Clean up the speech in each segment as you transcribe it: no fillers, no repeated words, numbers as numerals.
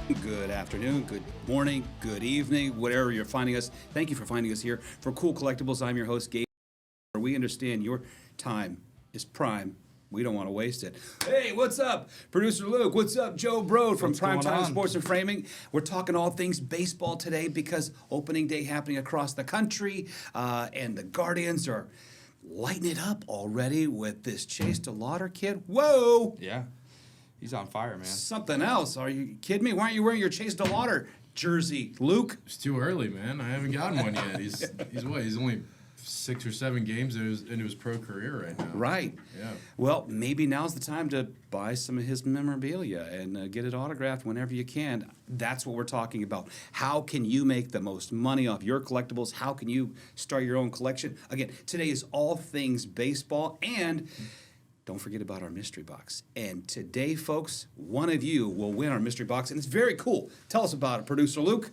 Good afternoon, good morning, good evening, whatever you're finding us. Thank you for finding us here for Cool Collectibles. I'm your host, Gabe. We understand your time is prime. We don't want to waste it. Hey, what's up? Producer Luke, what's up? Joe Brode from What's going Primetime on? Sports and Framing. We're talking all things baseball today because opening day happening across the country, and the Guardians are lighting it up already with this Chase DeLauder kid. Whoa! Yeah, he's on fire, man. Something else. Are you kidding me? Why aren't you wearing your Chase DeLauder jersey, Luke? It's too early, man. I haven't gotten one yet. He's what? He's only 6 or 7 games into his pro career right now. Right. Yeah. Well, maybe now's the time to buy some of his memorabilia and get it autographed whenever you can. That's what we're talking about. How can you make the most money off your collectibles? How can you start your own collection? Again, today is all things baseball, and don't forget about our mystery box. And today, folks, one of you will win our mystery box, and it's very cool. Tell us about it, Producer Luke.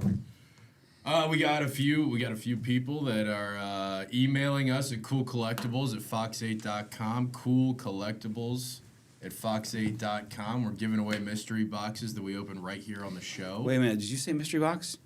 We got a few people that are emailing us at coolcollectibles@fox8.com. Coolcollectibles@fox8.com. We're giving away mystery boxes that we open right here on the show. Wait a minute. Did you say mystery box?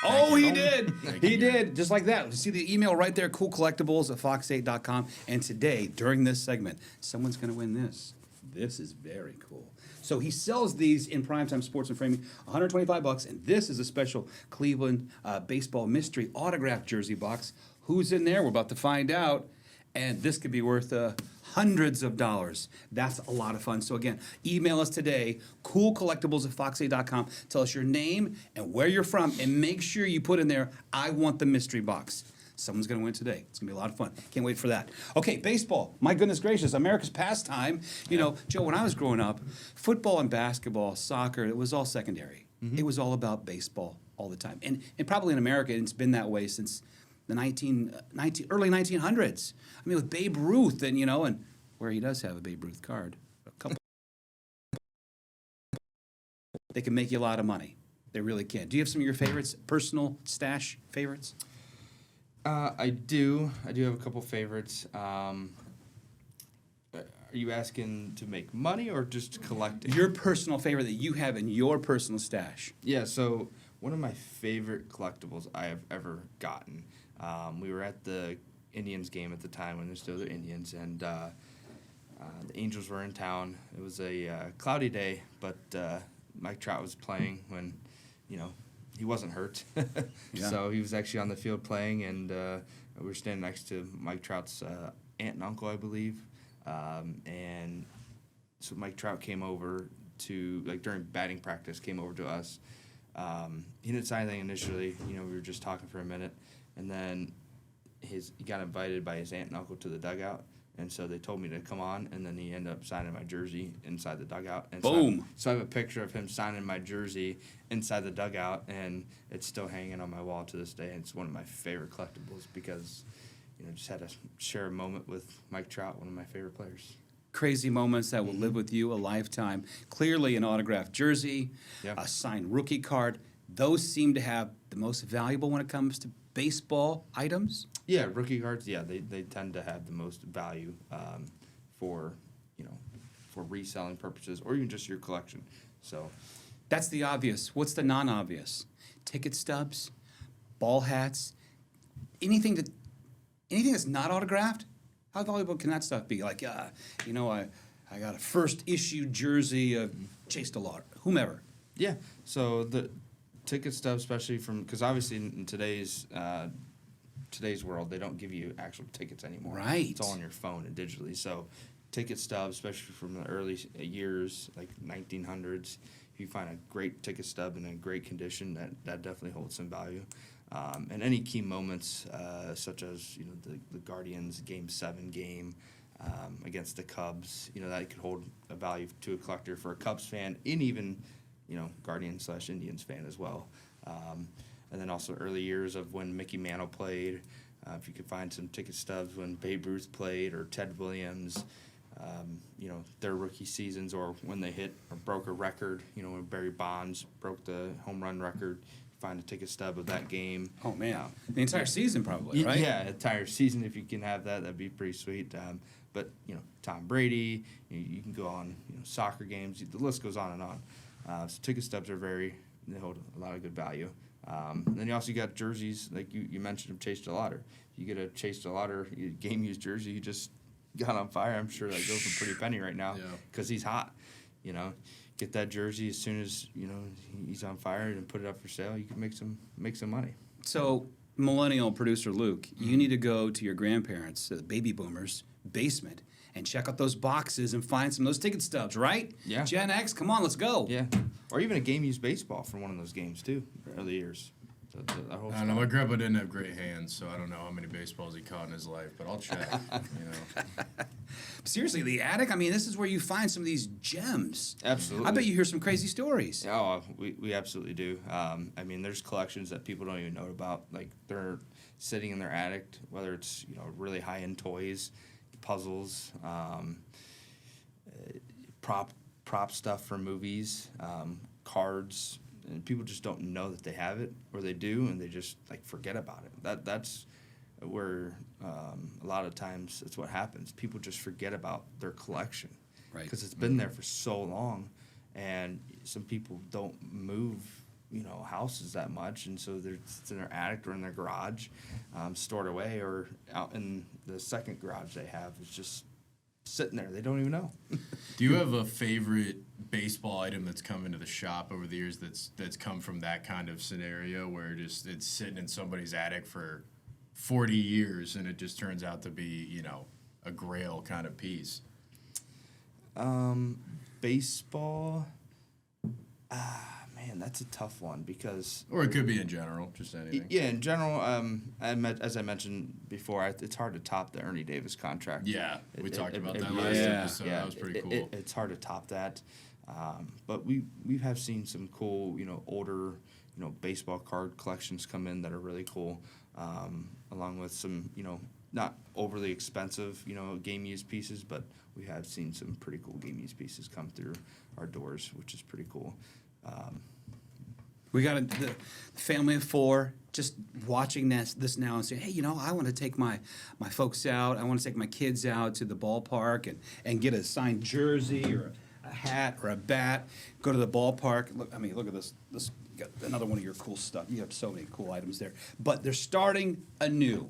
Oh, he did. He did. Just like that. You see the email right there, coolcollectibles@fox8.com. And today, during this segment, someone's going to win this. This is very cool. So he sells these in Primetime Sports and Framing, $125, and this is a special Cleveland baseball mystery autograph jersey box. Who's in there? We're about to find out. And this could be worth hundreds of dollars. That's a lot of fun. So again, email us today, coolcollectibles@fox8.com. Tell us your name and where you're from, and make sure you put in there, I want the mystery box. Someone's going to win today. It's going to be a lot of fun. Can't wait for that. Okay, baseball. My goodness gracious, America's pastime. You know, Joe, when I was growing up, football and basketball, soccer, it was all secondary. Mm-hmm. It was all about baseball all the time. And probably in America, it's been that way since the early 1900s. I mean, with Babe Ruth, and where he does have a Babe Ruth card, a couple. They can make you a lot of money. They really can. Do you have some of your favorites, personal stash favorites? I do have a couple favorites. Are you asking to make money or just collecting? Your personal favorite that you have in your personal stash. Yeah, so one of my favorite collectibles I have ever gotten. We were at the Indians game at the time when they were still the Indians, and the Angels were in town. It was a cloudy day, but Mike Trout was playing when, he wasn't hurt. Yeah. So he was actually on the field playing, and we were standing next to Mike Trout's aunt and uncle, I believe. And so Mike Trout came over during batting practice, came over to us. He didn't say anything initially. We were just talking for a minute. And then he got invited by his aunt and uncle to the dugout. And so they told me to come on, and then he ended up signing my jersey inside the dugout. And Boom. So I have a picture of him signing my jersey inside the dugout, and it's still hanging on my wall to this day. And it's one of my favorite collectibles because, just had to share a moment with Mike Trout, one of my favorite players. Crazy moments that will live with you a lifetime. Clearly, an autographed jersey, Yeah. a signed rookie card. Those seem to have the most valuable when it comes to baseball items. Yeah, rookie cards. Yeah, they tend to have the most value for reselling purposes or even just your collection. So That's the obvious. What's the non-obvious? Ticket stubs, ball hats, anything that's not autographed. How valuable can that stuff be? Like, I got a first issue jersey of Chase DeLauder, whomever. yeah, so the ticket stuff, especially because obviously in today's world, they don't give you actual tickets anymore. Right. It's all on your phone and digitally. So ticket stubs, especially from the early years, like 1900s, if you find a great ticket stub in a great condition, that definitely holds some value. And any key moments, such as the Guardians Game 7 game against the Cubs, that could hold a value to a collector for a Cubs fan, and even Guardians/Indians fan as well. And then also early years of when Mickey Mantle played. If you could find some ticket stubs when Babe Ruth played or Ted Williams, their rookie seasons, or when they hit or broke a record, when Barry Bonds broke the home run record, find a ticket stub of that game. Oh, man. The entire season probably, right? Yeah, entire season. If you can have that, that'd be pretty sweet. But, Tom Brady, you can go on, soccer games. The list goes on and on. So ticket stubs they hold a lot of good value. Then you also got jerseys, like you mentioned of Chase DeLauder. You get a Chase DeLauder game used jersey, you just got on fire. I'm sure that goes for pretty penny right now because he's hot. Get that jersey as soon as he's on fire and put it up for sale. You can make some money. So, millennial producer Luke, you need to go to your grandparents, the baby boomers, basement, and check out those boxes and find some of those ticket stubs, right? Yeah. Gen X, come on, let's go. Yeah, or even a game used baseball from one of those games too, early years. I don't know. My grandpa didn't have great hands, so I don't know how many baseballs he caught in his life, but I'll check. Seriously, the attic. I mean, this is where you find some of these gems. Absolutely. I bet you hear some crazy stories. Oh, we absolutely do. I mean, there's collections that people don't even know about. Like they're sitting in their attic, whether it's really high end toys, puzzles, prop stuff for movies, cards, and people just don't know that they have it, or they do, and they just forget about it. That's where a lot of times it's what happens. People just forget about their collection, right? Because it's been there for so long, and some people don't move houses that much, and so it's in their attic or in their garage, stored away, or out in the second garage they have. It's just sitting there. They don't even know. Do you have a favorite baseball item that's come into the shop over the years that's come from that kind of scenario where it's sitting in somebody's attic for 40 years and it just turns out to be, a grail kind of piece? Baseball, man, that's a tough one because... Or it could be in general, just anything. Yeah, in general, as I mentioned before, it's hard to top the Ernie Davis contract. Yeah, we talked about that really last is. episode. That was pretty cool. It's hard to top that. But we have seen some cool, older, baseball card collections come in that are really cool, along with some, not overly expensive, game used pieces, but we have seen some pretty cool game used pieces come through our doors, which is pretty cool. We got the family of four just watching this now and saying, hey, I want to take my folks out. I want to take my kids out to the ballpark and get a signed jersey or a hat or a bat. Go to the ballpark. Look at this. This you got another one of your cool stuff. You have so many cool items there. But they're starting anew.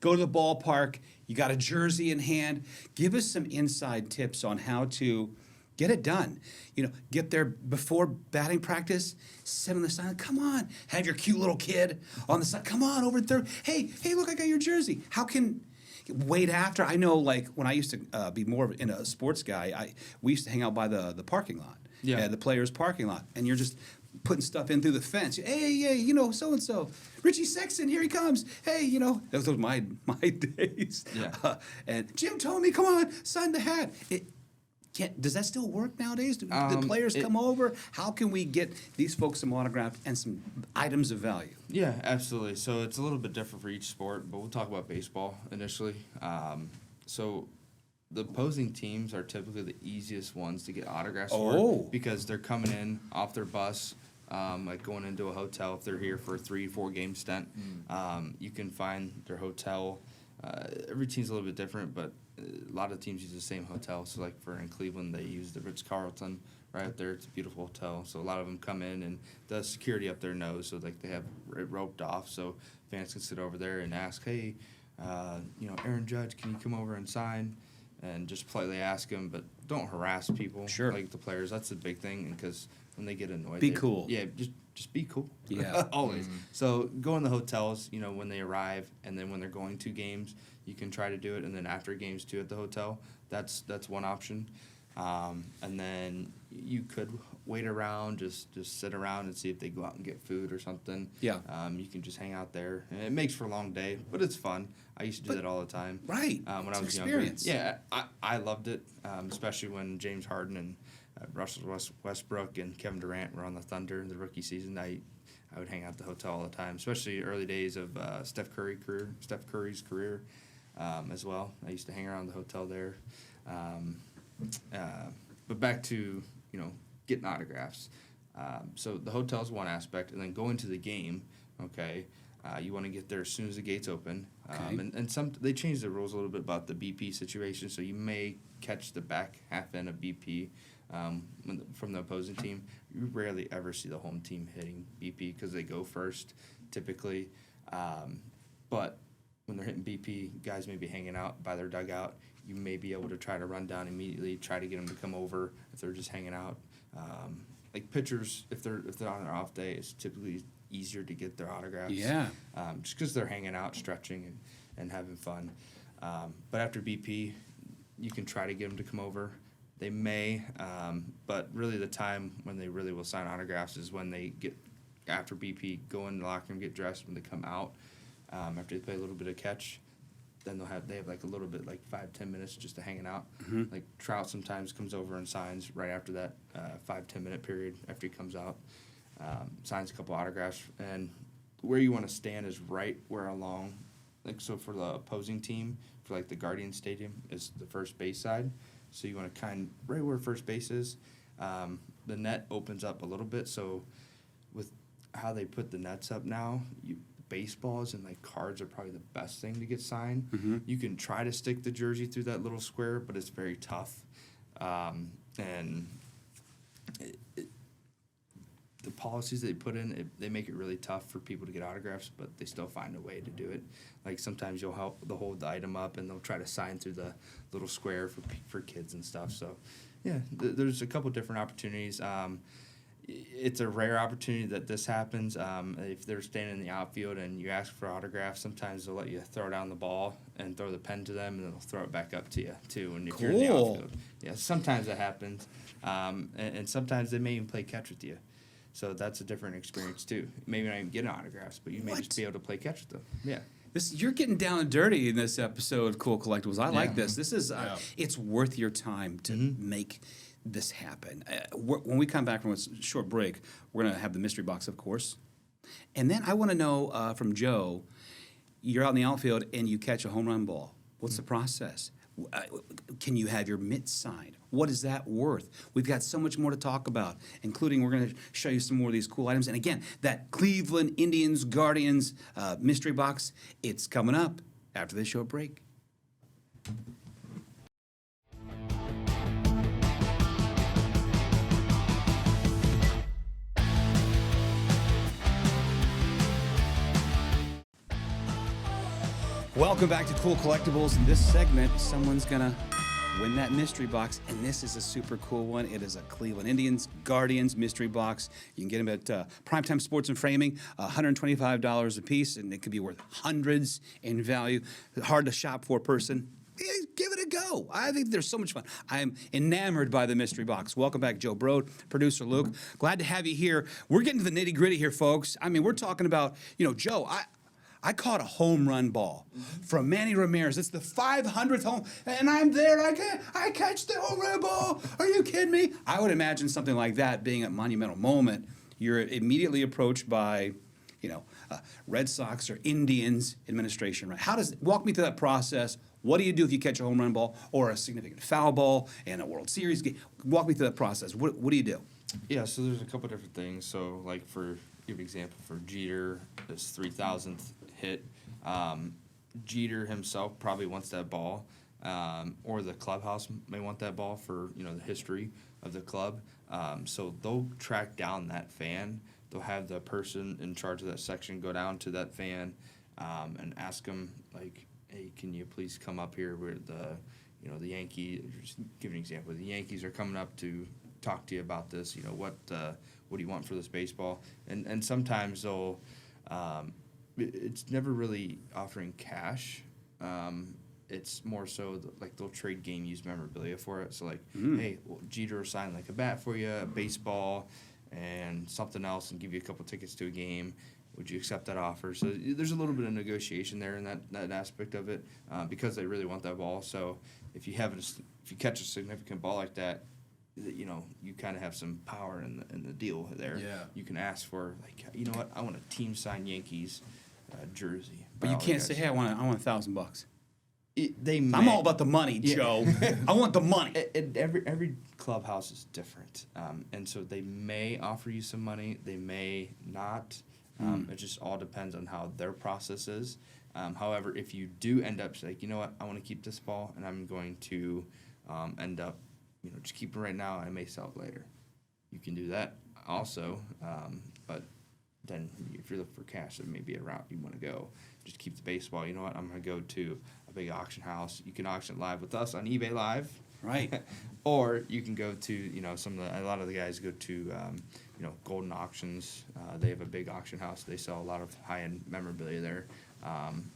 Go to the ballpark. You got a jersey in hand. Give us some inside tips on how to get it done. Get there before batting practice. Sit on the side. Come on. Have your cute little kid on the side. Come on over third. Hey, look, I got your jersey. How can wait after? I know, when I used to be more in a sports guy, we used to hang out by the parking lot. Yeah. The players' parking lot, and you're just putting stuff in through the fence. Hey, so and so, Richie Sexton, here he comes. Hey, those were my days. Yeah. And Jim Tomey, come on, sign the hat. Does that still work nowadays? Do the players come over? How can we get these folks some autographs and some items of value? Yeah, absolutely. So it's a little bit different for each sport, but we'll talk about baseball initially. So the opposing teams are typically the easiest ones to get autographs for because they're coming in off their bus, going into a hotel if they're here for a 3-4 game stint. You can find their hotel. Every team's a little bit different, but a lot of teams use the same hotel. So, in Cleveland, they use the Ritz-Carlton right up there. It's a beautiful hotel. So a lot of them come in, and the security up there knows. So, they have it roped off so fans can sit over there and ask, hey, Aaron Judge, can you come over and sign? And just politely ask him, but don't harass people. Sure. Like the players. That's the big thing, because when they get annoyed, Be cool. Yeah, just be cool. Yeah. Always. So go in the hotels, when they arrive, and then when they're going to games, you can try to do it, and then after games too at the hotel. That's one option. And then you could wait around, just sit around and see if they go out and get food or something. Yeah. You can just hang out there. And it makes for a long day, but it's fun. I used to do that all the time. Right. When I was experience. younger. Yeah, I loved it, especially when James Harden and Russell Westbrook and Kevin Durant were on the Thunder in the rookie season. I would hang out at the hotel all the time, especially early days of Steph Curry's career as well. I used to hang around the hotel there. But back to, getting autographs. So the hotel's one aspect, and then going to the game, okay, You want to get there as soon as the gates open. Okay. And they changed the rules a little bit about the BP situation, so you may catch the back half end of BP from the opposing team. You rarely ever see the home team hitting BP because they go first typically. But when they're hitting BP, guys may be hanging out by their dugout. You may be able to try to run down immediately, try to get them to come over if they're just hanging out. Like pitchers, if they're on their off day, it's typically easier to get their autographs. Yeah. Just because they're hanging out, stretching, and having fun. But after BP, you can try to get them to come over. They may, but really the time when they really will sign autographs is when they get after BP, go in the locker room, get dressed. When they come out, after they play a little bit of catch, then they have like a little bit, like 5-10 minutes just to hanging out. Like Trout sometimes comes over and signs right after that 5-10 minute period after he comes out, signs a couple autographs. And where you want to stand is right where along, like so for the opposing team, for like the Guardian Stadium is the first base side. So you want to right where first base is. The net opens up a little bit, so with how they put the nets up now, baseballs and like cards are probably the best thing to get signed. You can try to stick the jersey through that little square, but it's very tough. And the policies they put in, they make it really tough for people to get autographs, but they still find a way to do it. Like sometimes they'll hold the item up and they'll try to sign through the little square for kids and stuff. So, yeah, there's a couple different opportunities. It's a rare opportunity that this happens. If they're standing in the outfield and you ask for autographs, sometimes they'll let you throw down the ball and throw the pen to them, and they'll throw it back up to you, too, and if you're in the outfield. Yeah, sometimes that happens. And sometimes they may even play catch with you. So that's a different experience, too. Maybe not even get autographs, but you may just be able to play catch with them. Yeah. You're getting down and dirty in this episode of Cool Collectibles. I like this. This is it's worth your time to make this happen. When we come back from a short break, we're going to have the mystery box, of course. And then I want to know from Joe, you're out in the outfield and you catch a home run ball. What's the process? Can you have your mitt signed? What is that worth? We've got so much more to talk about, including we're going to show you some more of these cool items. And again, that Cleveland Indians Guardians mystery box, it's coming up after this short break. Welcome back to Cool Collectibles. In this segment, someone's going to win that mystery box, and this is a super cool one. It is a Cleveland Indians Guardians mystery box. You can get them at Primetime Sports and Framing, $125 a piece, and it could be worth hundreds in value. Hard to shop for a person. Give it a go. I think there's so much fun. I'm enamored by the mystery box. Welcome back, Joe Brode, producer Luke. Glad to have you here. We're getting to the nitty-gritty here, folks. I mean, we're talking about, Joe, I caught a home run ball from Manny Ramirez. It's the 500th home, and I'm there. I catch the home run ball. Are you kidding me? I would imagine something like that being a monumental moment. You're immediately approached by, Red Sox or Indians administration. Right? Walk me through that process? What do you do if you catch a home run ball or a significant foul ball in a World Series game? Walk me through that process. What do you do? Yeah, so there's a couple different things. So, like give an example for Jeter, this 3,000th hit. Jeter himself probably wants that ball, or the clubhouse may want that ball for the history of the club. So they'll track down that fan. They'll have the person in charge of that section go down to that fan and ask them like, "Hey, can you please come up here where the Yankees?" Just give an example. The Yankees are coming up to talk to you about this. What do you want for this baseball? And sometimes they'll. It's never really offering cash. It's more so like they'll trade game used memorabilia for it. So hey, Jeter will sign like a bat for you, a baseball, and something else, and give you a couple tickets to a game. Would you accept that offer? So there's a little bit of negotiation there in that aspect of it because they really want that ball. So if you catch a significant ball like that, you kind of have some power in the deal there. Yeah. You can ask for what, I want a team signed Yankees jersey. But you can't say, "Hey, I want $1,000." I'm all about the money, Joe. I want the money. Every clubhouse is different, and so they may offer you some money. They may not. It just all depends on how their process is. However, if you do end up like, you know what, I want to keep this ball, and I'm going to end up, just keep it right now, and I may sell it later. You can do that also, but then if you're looking for cash, that may be a route you want to go. Just keep the baseball. You know what, I'm going to go to a big auction house. You can auction live with us on eBay Live. Right. Or you can go to, a lot of the guys go to, Golden Auctions. They have a big auction house. They sell a lot of high-end memorabilia there,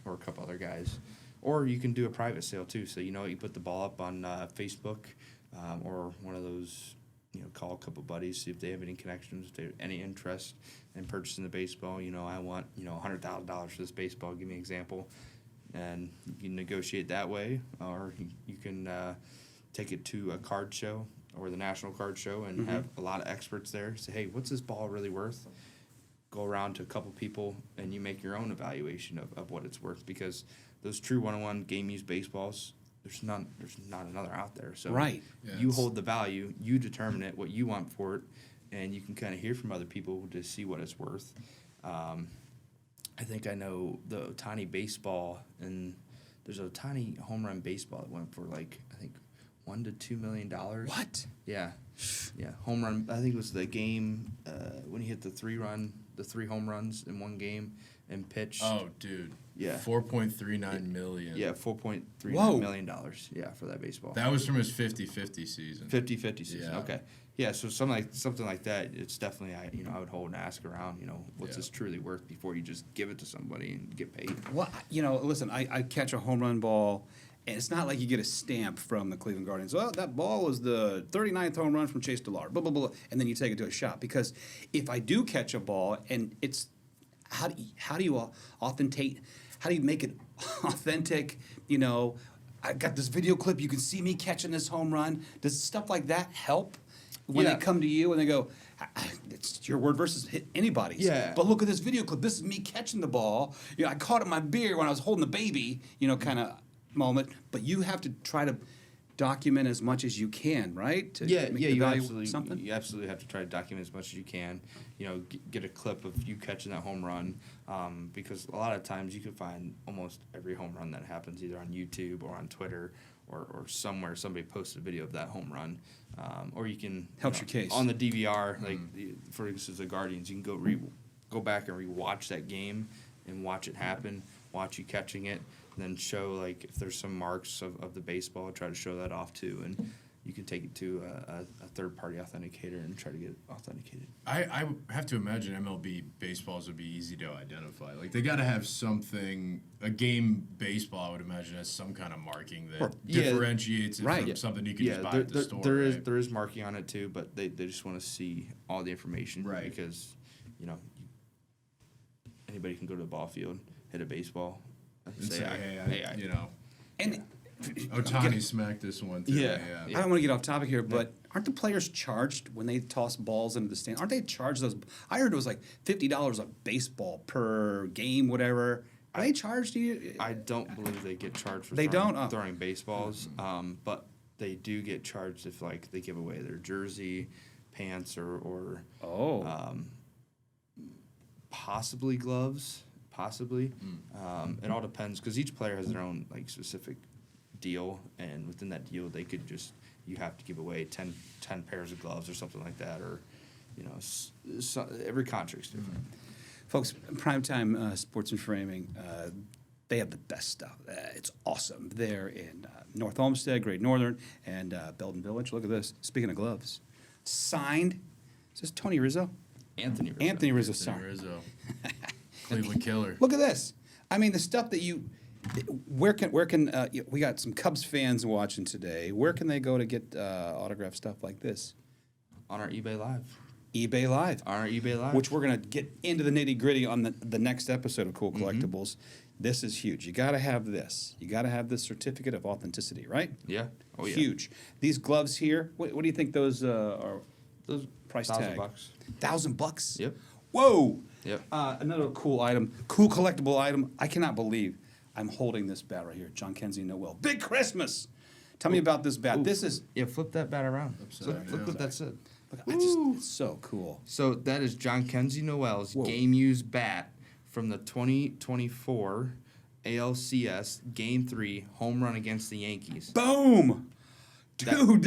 or a couple other guys. Or you can do a private sale too. So, you put the ball up on Facebook, or one of those, call a couple buddies, see if they have any connections, if they have any interest in purchasing the baseball. I want, $100,000 for this baseball. Give me an example. And you can negotiate that way, or you can take it to a card show or the National Card Show and have a lot of experts there. Say, hey, what's this ball really worth? Go around to a couple people and you make your own evaluation of what it's worth, because those true one-on-one game-used baseballs, there's not another out there. So Right. You hold the value, you determine it, what you want for it, and you can kind of hear from other people to see what it's worth. I think I know the Ohtani baseball, and there's a Ohtani home run baseball that went for like, I think, $1 to $2 million. What? Yeah, home run. I think it was the game when he hit the three home runs in one game and pitched. Oh, dude. Yeah. 4.39 million. Yeah, $4.39 million. Yeah, for that baseball. That was from his 50-50 season. 50-50 season. Yeah. Okay. Yeah, so something like that. It's definitely I would hold and ask around. What's this truly worth before you just give it to somebody and get paid. Well, listen, I catch a home run ball, and it's not like you get a stamp from the Cleveland Guardians. Well, that ball was the 39th home run from Chase Dillard, blah, blah, blah, and then you take it to a shop. Because if I do catch a ball, and it's, how do you authenticate, how do you make it authentic, I got this video clip, you can see me catching this home run. Does stuff like that help when they come to you and they go, it's your word versus anybody's. Yeah. But look at this video clip. This is me catching the ball. I caught it in my beer when I was holding the baby, kind of moment. But you have to try to document as much as you can, right? To make the you value absolutely something? You absolutely have to try to document as much as you can. Get a clip of you catching that home run, because a lot of times you can find almost every home run that happens either on YouTube or on Twitter or somewhere somebody posted a video of that home run, or you can Helps your case. on the DVR, like for instance the Guardians, you can go back and rewatch that game and watch it happen, watch you catching it. And then show, like, if there's some marks of the baseball, try to show that off, too. And you can take it to a third-party authenticator and try to get it authenticated. I have to imagine MLB baseballs would be easy to identify. Like, they got to have something, a game baseball, I would imagine, has some kind of marking that differentiates it from something you can just buy at the store. There is marking on it, too, but they just want to see all the information. Right. Because, anybody can go to the ball field, hit a baseball, And say, hey, And Ohtani smacked this one too. Yeah. I don't want to get off topic here, but aren't the players charged when they toss balls into the stand? Aren't they charged those? I heard it was like $50 a baseball per game, whatever. Are they charged you? I don't believe they get charged for throwing baseballs, but they do get charged if like they give away their jersey, pants, or possibly gloves. Possibly. It all depends because each player has their own like specific deal, and within that deal, they could you have to give away 10 pairs of gloves or something like that, or every contract's different. Folks, Primetime Sports and Framing, they have the best stuff. It's awesome. They're in North Olmsted, Great Northern, and Belden Village. Look at this. Speaking of gloves, signed. Is this Tony Rizzo? Anthony Rizzo. Anthony Rizzo. Sorry. Rizzo. Cleveland killer. Look at this. I mean, the stuff that where can we got some Cubs fans watching today. Where can they go to get autographed stuff like this? On our eBay Live. eBay Live. On our eBay Live. Which we're going to get into the nitty gritty on the next episode of Cool Collectibles. This is huge. You got to have this. You got to have this certificate of authenticity, right? Yeah. Oh, yeah. Huge. These gloves here, what do you think those are? Those price $1,000. tag? $1,000? Yep. Whoa. Yep. Another cool item, cool collectible item. I cannot believe I'm holding this bat right here. John Kenzie Noel. Big Christmas. Tell me about this bat. This is flip that bat around. Upside Flip down. what that said. Look, it's so cool. So that is John Kenzie Noel's Whoa. game used bat from the 2024 ALCS Game 3 home run against the Yankees. Boom! Dude,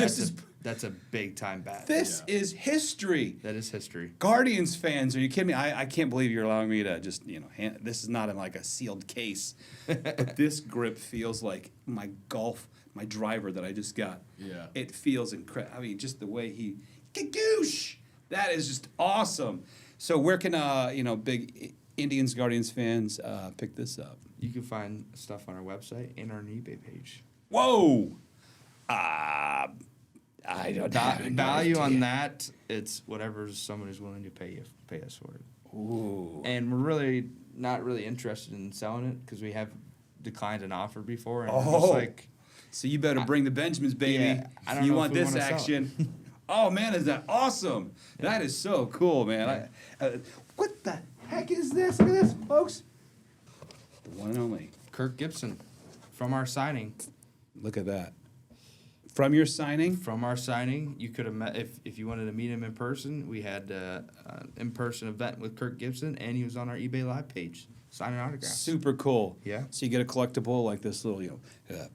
That's a big time bat. This is history. That is history. Guardians fans, are you kidding me? I can't believe you're allowing me to just, this is not in like a sealed case. But this grip feels like my driver that I just got. Yeah. It feels incredible. I mean, just the way Kagoosh! That is just awesome. So where can, big Indians, Guardians fans pick this up? You can find stuff on our website and our eBay page. Whoa! I don't have no Value on idea. that, it's whatever someone is willing to pay us for it. Ooh. And we're really not really interested in selling it because we have declined an offer before. And we're Oh. just like, So you better bring the Benjamins, baby. Yeah, I don't you know want if we this wanna sell it. action. Oh, man, is that awesome? That is so cool, man. What the heck is this? Look at this, folks. The one and only. Kirk Gibson from our signing. Look at that. From your signing? From our signing, you could have met if you wanted to meet him in person. We had an in-person event with Kirk Gibson, and he was on our eBay Live page signing autographs. Super cool. Yeah. So you get a collectible like this little,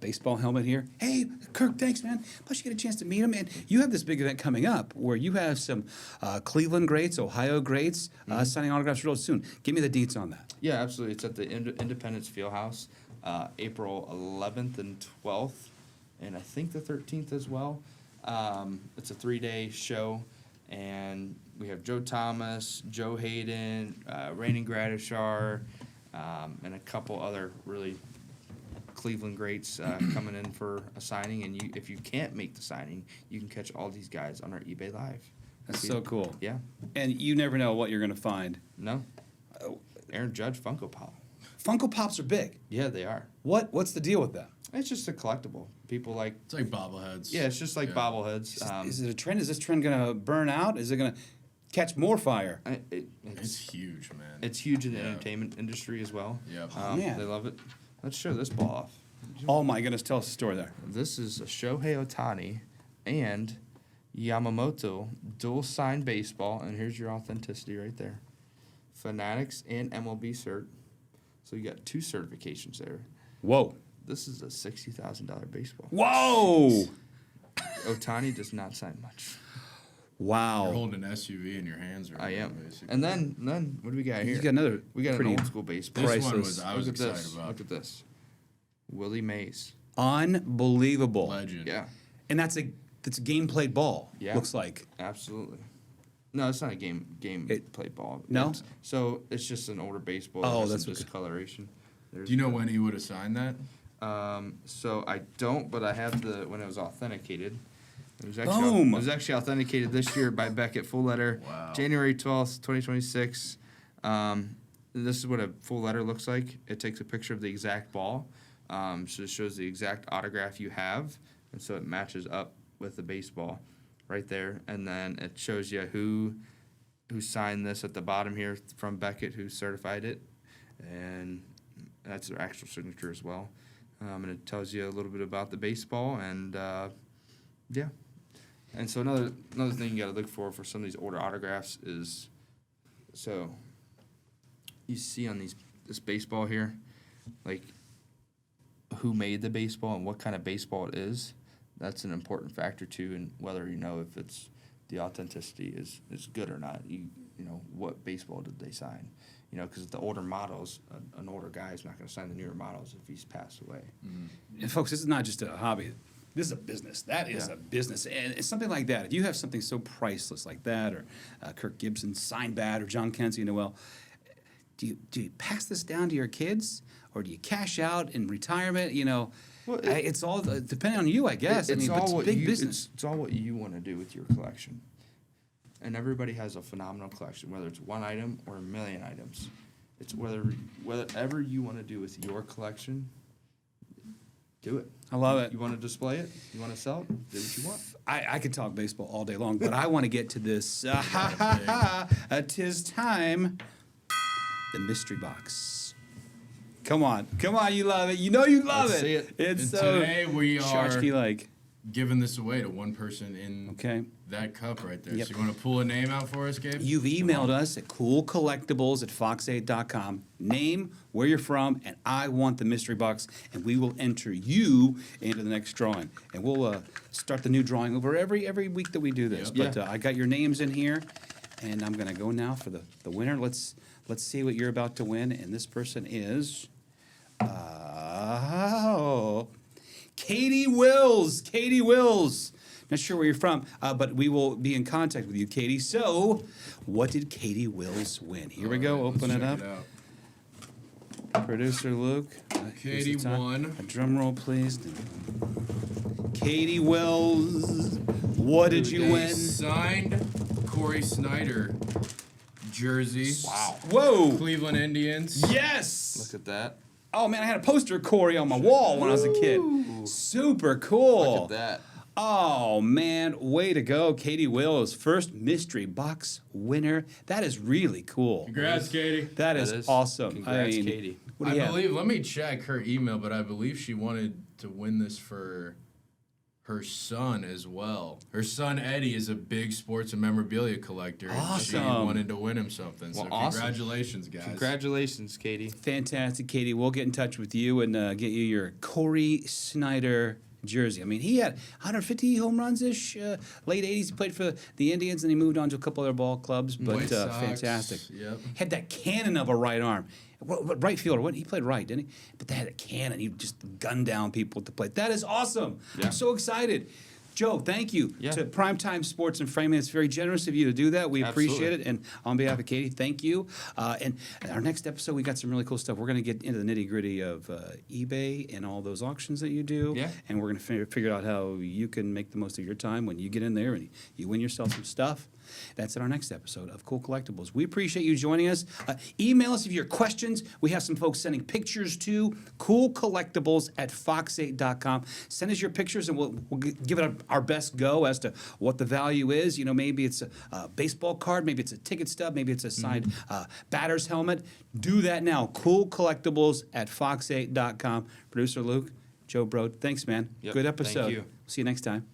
baseball helmet here. Hey, Kirk, thanks, man. Plus you get a chance to meet him, and you have this big event coming up where you have some Cleveland greats, Ohio greats, signing autographs real soon. Give me the deets on that. Yeah, absolutely. It's at the Independence Fieldhouse, April 11th and 12th, and I think the 13th as well. It's a 3-day show, and we have Joe Thomas, Joe Hayden, Rainin Gradishar, and a couple other really Cleveland greats coming in for a signing. And if you can't make the signing, you can catch all these guys on our eBay Live. That's so cool. Yeah. And you never know what you're going to find. No. Aaron Judge Funko Pop. Funko Pops are big. Yeah, they are. What's the deal with that? It's just a collectible. People like. It's like bobbleheads. Yeah, it's just like Yeah. bobbleheads. Is it a trend? Is this trend going to burn out? Is it going to catch more fire? It's It's huge, man. it's huge in the Yeah. entertainment industry as well. Yep. Oh, man. They love it. Let's show this ball off. Oh my goodness, tell us a story there. This is a Shohei Ohtani and Yamamoto dual signed baseball, and here's your authenticity right there. Fanatics and MLB cert. So you got 2 certifications there. Whoa. This is a $60,000 baseball. Whoa! Ohtani does not sign much. Wow. You're holding an SUV in your hands right I now, am. basically. And then what do we got here? You got another We got an pretty old school baseball. This one priceless. was I was Look at excited this. about. Look at this. Willie Mays. Unbelievable. Legend. Yeah, And that's a game played ball. Yeah. Looks like. absolutely. No, it's not a game play ball. No? It's just an older baseball. Oh, It has that's some what- discoloration. Do you know when he would have signed that? So I don't, but I have when it was authenticated. It was Boom. It was actually authenticated this year by Beckett, full letter, Wow. January 12th, 2026. This is what a full letter looks like. It takes a picture of the exact ball, so it shows the exact autograph you have, and so it matches up with the baseball right there, and then it shows you who signed this at the bottom here from Beckett, who certified it, and that's their actual signature as well. And it tells you a little bit about the baseball, and yeah. And so another thing you got to look for some of these older autographs is, so you see on this baseball here, like who made the baseball and what kind of baseball it is. That's an important factor too, and whether you know if it's the authenticity is good or not. You know what baseball did they sign? You know, because the older models, an older guy is not going to sign the newer models if he's passed away. And folks, this is not just a hobby. This is a business. That is Yeah. a business. And it's something like that. If you have something so priceless like that, or Kirk Gibson signed bat, or John Kenzie Noel, do you pass this down to your kids, or do you cash out in retirement? You know, Well, it's all depending on you, I guess. It's but all it's what big you, business. It's all what you want to do with your collection. And everybody has a phenomenal collection, whether it's one item or a million items. It's whatever you want to do with your collection, do it. I love it. You want to display it? You want to sell it? Do what you want. I could talk baseball all day long, but I want to get to this. Tis time. The mystery box. Come on, you love it. You know you love Let's it. see it. It's And so today we are tchotchke-like. giving this away to one person in Okay. that cup right there. Yep. So you want to pull a name out for us, Gabe? You've emailed us at coolcollectibles@fox8.com. Name, where you're from, and I want the mystery box, and we will enter you into the next drawing. And we'll start the new drawing over every week that we do this. Yep. But I got your names in here, and I'm going to go now for the winner. Let's see what you're about to win. And this person is Katie Wills. Katie Wills. Not sure where you're from, but we will be in contact with you, Katie. So, what did Katie Wills win? Here we go. All right, Open it let's up. check Producer Luke. Here's Katie the time. won. A drum roll, please. Katie Wills. What did you A win? signed Corey Snyder jersey. Wow. Whoa. Cleveland Indians. Yes. Look at that. Oh, man, I had a poster of Corey on my wall when I was a kid. Super cool. Look at that. Oh, man, way to go. Katie Wills, first mystery box winner. That is really cool. Congrats, Katie. That is awesome. Congrats, Katie. What do you have? believe, let me check her email, but I believe she wanted to win this for her son as well. Her son, Eddie, is a big sports and memorabilia collector. And she Awesome. wanted to win him something. Well, So awesome. congratulations, guys. Congratulations, Katie. Fantastic, Katie. We'll get in touch with you and get you your Corey Snyder jersey. I mean, he had 150 home runs-ish, late 80s. He played for the Indians, and he moved on to a couple other ball clubs, but White Sox, fantastic. yep. Had that cannon of a right arm. Right fielder, he played right, didn't he? But they had a cannon. He just gunned down people at the plate. That is awesome. Yeah. I'm so excited. Joe, thank you Yeah. to Primetime Sports and Framing. It's very generous of you to do that. We appreciate Absolutely. it. And on behalf of Katie, thank you. And our next episode, we got some really cool stuff. We're going to get into the nitty gritty of eBay and all those auctions that you do. Yeah. And we're going to figure out how you can make the most of your time when you get in there and you win yourself some stuff. That's in our next episode of Cool Collectibles. We appreciate you joining us. Email us if you have questions. We have some folks sending pictures to coolcollectibles@fox8.com. Send us your pictures and we'll give it our best go as to what the value is. You know, maybe it's a baseball card, maybe it's a ticket stub, maybe it's a signed batter's helmet. Do that now. Coolcollectibles@fox8.com. Producer Luke, Joe Brode, thanks, man. Yep, Good thank episode. you. See you next time.